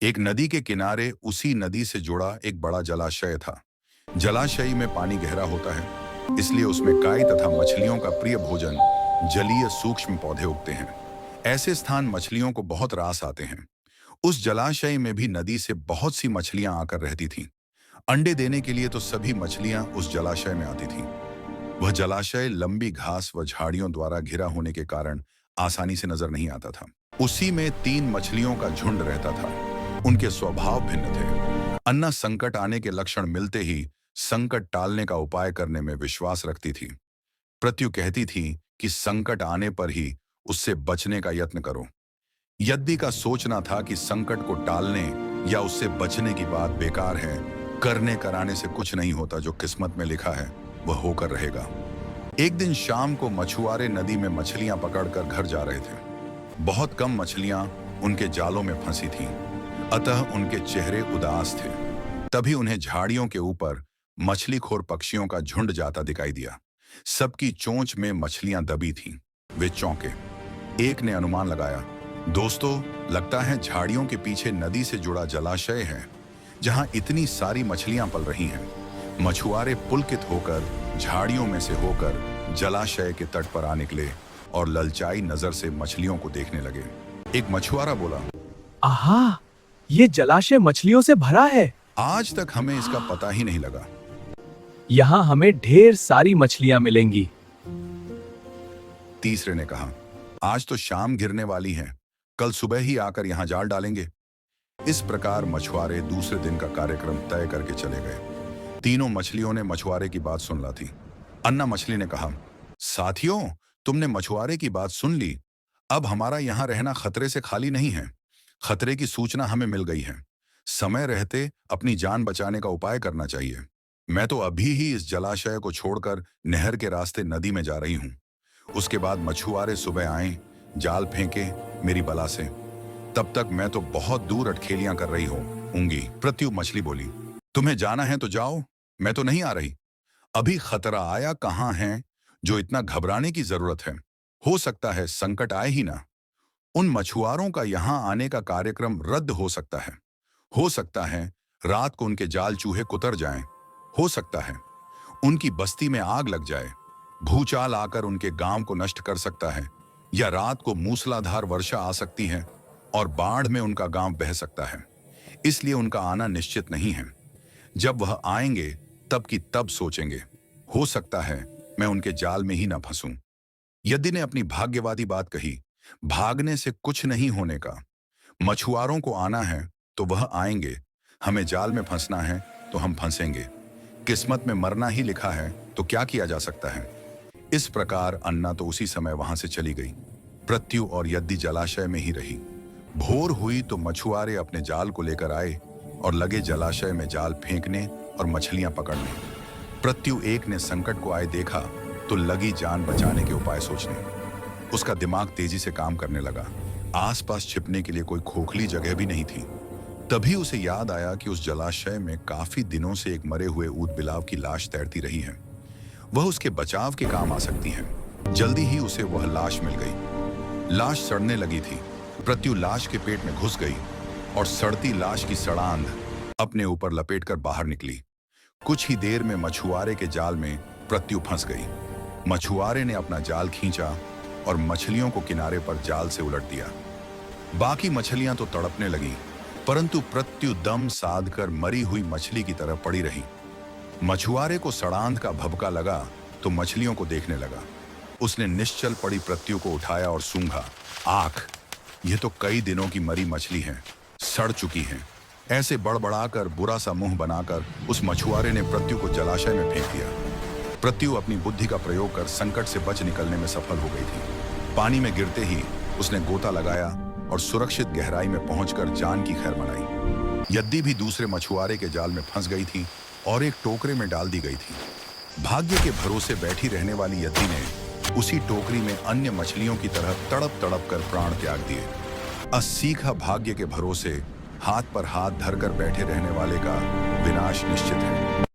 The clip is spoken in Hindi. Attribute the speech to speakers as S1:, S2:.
S1: एक नदी के किनारे उसी नदी से जुड़ा एक बड़ा जलाशय था। जलाशय में पानी गहरा होता है, इसलिए उसमें काई तथा मछलियों का प्रिय भोजन जलीय सूक्ष्म पौधे उगते हैं। ऐसे स्थान मछलियों को बहुत रास आते हैं। उस जलाशय में भी नदी से बहुत सी मछलियां आकर रहती थीं। अंडे देने के लिए तो सभी मछलियां उस जलाशय में आती थीं। वह जलाशय लंबी घास व झाड़ियों द्वारा घिरा होने के कारण आसानी से नजर नहीं आता था। उसी में 3 मछलियों का झुंड रहता था। उनके स्वभाव भिन्न थे। अन्ना संकट आने के लक्षण मिलते ही संकट टालने का उपाय करने में विश्वास रखती थी। प्रत्यु कहती थी कि संकट आने पर ही उससे बचने का यत्न करो। यद्दी का सोचना था कि संकट को टालने या उससे बचने की बात बेकार है। करने कराने से कुछ नहीं होता, जो किस्मत में लिखा है वह होकर रहेगा। एक दिन शाम को मछुआरे नदी में मछलियां पकड़कर घर जा रहे थे। बहुत कम मछलियां उनके जालों में फंसी थीं, अतः उनके चेहरे उदास थे। तभी उन्हें झाड़ियों के ऊपर मछलीखोर पक्षियों का झुंड जाता दिखाई दिया। सबकी चोंच में मछलियां दबी थीं। वे चौंके। एक ने अनुमान लगाया, दोस्तों, लगता है झाड़ियों के पीछे नदी से जुड़ा जलाशय है, जहां इतनी सारी मछलियां पल रही हैं। मछुआरे पुलकित होकर झाड़ियों में से होकर जलाशय के तट पर आ निकले और ललचाई नजर से मछलियों को देखने लगे। एक मछुआरा बोला,
S2: आहा, ये जलाशय मछलियों से भरा है।
S1: आज तक हमें इसका पता ही नहीं लगा।
S2: यहाँ हमें ढेर सारी मछलियां मिलेंगी।
S1: तीसरे ने कहा, आज तो शाम गिरने वाली है, कल सुबह ही आकर यहाँ जाल डालेंगे। इस प्रकार मछुआरे दूसरे दिन का कार्यक्रम तय करके चले गए। तीनों मछलियों ने मछुआरे की बात सुन ला थी। अन्ना मछली ने कहा, साथियों, तुमने मछुआरे की बात सुन ली। अब हमारा यहाँ रहना खतरे से खाली नहीं है। खतरे की सूचना हमें मिल गई है। समय रहते अपनी जान बचाने का उपाय करना चाहिए। मैं तो अभी ही इस जलाशय को छोड़कर नहर के रास्ते नदी में जा रही हूँ। उसके बाद मछुआरे सुबह आए, जाल फेंके मेरी बला से। तब तक मैं तो बहुत दूर अटखेलियां कर रही होंगी। प्रत्यु मछली बोली, तुम्हें जाना है तो जाओ, मैं तो नहीं आ रही। अभी खतरा आया कहाँ है जो इतना घबराने की जरूरत है। हो सकता है संकट आए ही ना। उन मछुआरों का यहाँ आने का कार्यक्रम रद्द हो सकता है। हो सकता है रात को उनके जाल चूहे कुतर जाएं। हो सकता है उनकी बस्ती में आग लग जाए। भूचाल आकर उनके गांव को नष्ट कर सकता है, या रात को मूसलाधार वर्षा आ सकती है और बाढ़ में उनका गांव बह सकता है। इसलिए उनका आना निश्चित नहीं है। जब वह आएंगे तब की तब सोचेंगे। हो सकता है मैं उनके जाल में ही ना फंसूं। यदि ने अपनी भाग्यवादी बात कही। भागने से कुछ नहीं होने का। मछुआरों को आना है तो वह आएंगे। हमें जाल में फंसना है तो हम फंसेंगे। किस्मत में मरना ही लिखा है तो क्या किया जा सकता है। इस प्रकार अन्ना तो उसी समय वहां से चली गई। प्रत्यु और यद्दी जलाशय में ही रही। भोर हुई तो मछुआरे अपने जाल को लेकर आए और लगे जलाशय में जाल फेंकने और मछलियां पकड़ने। प्रत्यु एक ने संकट को आए देखा तो लगी जान बचाने के उपाय सोचने। उसका दिमाग तेजी से काम करने लगा। आसपास छिपने के लिए कोई खोखली जगह भी नहीं थी। तभी उसे याद आया कि उस जलाशय में काफी दिनों से एक मरे हुए ऊद बिलाव की लाश तैरती रही है। वह उसके बचाव के काम आ सकती है। जल्दी ही उसे वह लाश मिल गई। लाश सड़ने लगी थी। प्रत्यु लाश के पेट में घुस गई और सड़ती लाश की सड़ांध अपने ऊपर लपेटकर बाहर निकली। कुछ ही देर में मछुआरे के जाल में प्रत्यु फंस गई। मछुआरे ने अपना जाल खींचा और मछलियों को किनारे पर जाल से उलट दिया। बाकी मछलियां तो तड़पने लगी, परंतु प्रत्यु दम साधकर मरी हुई मछली की तरह पड़ी रही। मछुआरे को सड़ांध का भभका लगा तो मछलियों को देखने लगा। उसने निश्चल पड़ी प्रत्यु को उठाया और सूंघा। आख, ये तो कई दिनों की मरी मछली है, सड़ चुकी है। ऐसे बड़बड़ाकर बुरा सा मुंह बनाकर उस मछुआरे ने प्रत्यु को जलाशय में फेंक दिया। प्रत्यु अपनी बुद्धि का प्रयोग कर संकट से बच निकलने में सफल हो गई थी। पानी में गिरते ही उसने गोता लगाया और सुरक्षित गहराई में पहुंचकर जान की खैर मनाई। यद्दी भी दूसरे मछुआरे के जाल में फंस गई थी और एक टोकरे में डाल दी गई थी। भाग्य के भरोसे बैठी रहने वाली यद्दी ने उसी टोकरी में अन्य मछलियों की तरह तड़प तड़प कर प्राण त्याग दिए। असीखा भाग्य के भरोसे हाथ पर हाथ धरकर बैठे रहने वाले का विनाश निश्चित है।